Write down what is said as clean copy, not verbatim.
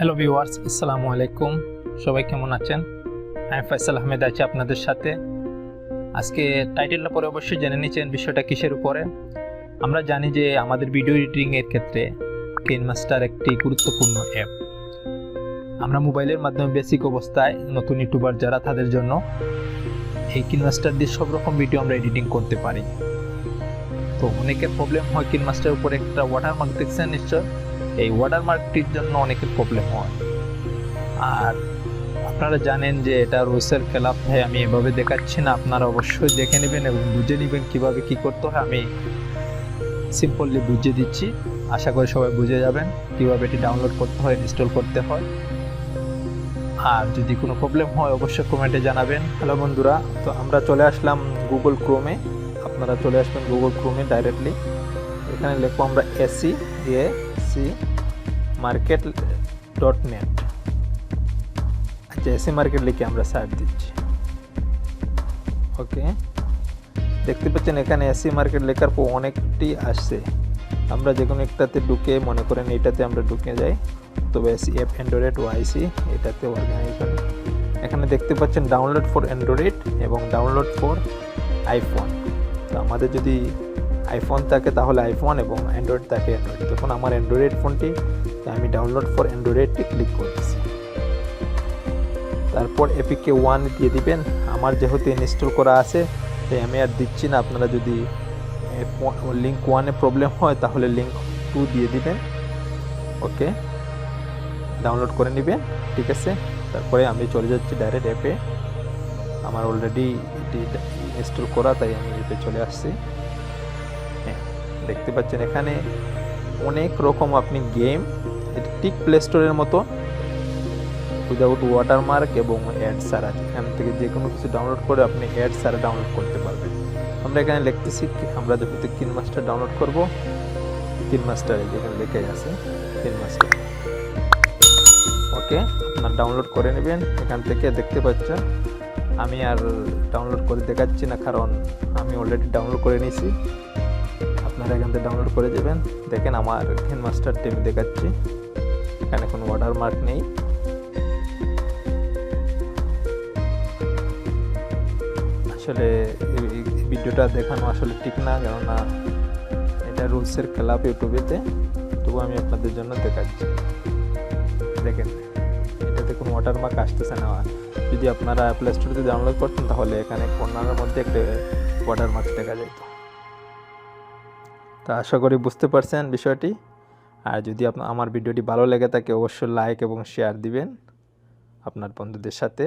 Hello viewers, আসসালামু আলাইকুম। সবাই কেমন আছেন? আমি ফয়সাল আহমেদ আছি আপনাদের সাথে। আজকে টাইটেলটা পরে অবশ্যই জেনে নিচ্ছেন বিষয়টা কিসের উপরে। আমরা জানি যে আমাদের ভিডিও এডিটিং এর ক্ষেত্রে কিনমাস্টার একটি গুরুত্বপূর্ণ অ্যাপ। আমরা মোবাইলের মাধ্যমে বেসিক অবস্থায় নতুন ইউটিউবার যারা তাদের জন্য এই কিনমাস্টার দিয়ে সব রকম ভিডিও আমরা এডিটিং করতে পারি। তো অনেকের প্রবলেম হয় কিনমাস্টারের উপরে একটা ওয়াটারমার্ক দেখছেন নিশ্চয়। এই ওয়াটারমার্কটির জন্য অনেকের প্রবলেম হয়। আর আপনারা জানেন যে এটা রুলসের খেলাফ হয়। আমি এভাবে দেখাচ্ছি না, আপনারা অবশ্যই দেখে নেবেন এবং বুঝে নেবেন কীভাবে কী করতে হয়। আমি সিম্পলি বুঝিয়ে দিচ্ছি, আশা করি সবাই বুঝে যাবেন কীভাবে এটি ডাউনলোড করতে হয়, ইনস্টল করতে হয়। আর যদি কোনো প্রবলেম হয় অবশ্যই কমেন্টে জানাবেন। হ্যালো বন্ধুরা, তো আমরা চলে আসলাম গুগল ক্রোমে। আপনারা চলে আসবেন গুগল ক্রোমে ডাইরেক্টলি। এখানে লিখবো আমরা market.net। আচ্ছা, এসি মার্কেট লিখে আমরা সার্চ দিচ্ছি। ওকে, দেখতে পাচ্ছেন এখানে এসি মার্কেট লেখার পর অনেকটি আসছে। আমরা যে কোনো একটাতে ঢুকে, মনে করেন এইটাতে আমরা ঢুকে যাই, তবে এসি অ্যাপ অ্যান্ড্রয়েড ওয়াইসি এটাতে অর্গানাইজেশন। এখানে দেখতে পাচ্ছেন ডাউনলোড ফর অ্যান্ড্রয়েড এবং ডাউনলোড ফর আইফোন। তো আমাদের যদি আইফোন থাকে তাহলে আইফোন এবং অ্যান্ড্রয়েড থাকে অ্যান্ড্রয়েড। তখন আমার অ্যান্ড্রয়েড ফোনটি, আমি ডাউনলোড ফর অ্যান্ড্রয়েডটি ক্লিক করতেছি। তারপর এপিকে 1 দিয়ে দিবেন। আমার যেহেতু ইনস্টল করা আছে তাই আমি আর দিচ্ছি না। আপনারা যদি লিঙ্ক 1-এ প্রবলেম হয় তাহলে লিঙ্ক 2 দিয়ে দিবেন। ওকে, ডাউনলোড করে নেবেন, ঠিক আছে। তারপরে আমি চলে যাচ্ছি ডাইরেক্ট অ্যাপে। আমার অলরেডি এটি ইনস্টল করা, তাই আমি অ্যাপে চলে আসছি। হ্যাঁ, দেখতে পাচ্ছেন এখানে অনেক রকম আপনি গেম, এটি ঠিক প্লে স্টোরের মতো উইদাউট ওয়াটারমার্ক এবং অ্যাড ছাড়া। এখান থেকে যে কোনো কিছু ডাউনলোড করে আপনি অ্যাড ছাড়া ডাউনলোড করতে পারবেন। আমরা এখানে লিখতেছি, আমরা যেহেতু কিনমাস্টার ডাউনলোড করব, কিনমাস্টারে যেখানে লেখা আছে কিনমাস্টার। ওকে, আপনার ডাউনলোড করে নেবেন এখান থেকে। দেখতে পাচ্ছেন আমি আর ডাউনলোড করে দেখাচ্ছি না, কারণ আমি অলরেডি ডাউনলোড করে নিয়েছি। আপনারা এখান থেকে ডাউনলোড করে যাবেন। দেখেন আমার কিনমাস্টারটি আমি দেখাচ্ছি, এখানে কোনো ওয়াটারমার্ক নেই। আসলে এই ভিডিওটা দেখানো আসলে ঠিক না, কেননা এটা রুলসের খেলাফ ইউটিউবেতে। তবু আমি আপনাদের জন্য দেখাচ্ছি। দেখেন এটাতে কোনো ওয়াটারমার্ক আসতেছে না। যদি আপনারা প্লে স্টোরে ডাউনলোড করতেন তাহলে এখানে কর্নারের মধ্যে একটা ওয়াটারমার্ক দেখা যেত। তা আশা করি বুঝতে পারছেন বিষয়টি। আর যদি আমার ভিডিওটি ভালো লেগে থাকে অবশ্যই লাইক এবং শেয়ার দিবেন আপনার বন্ধুদের সাথে।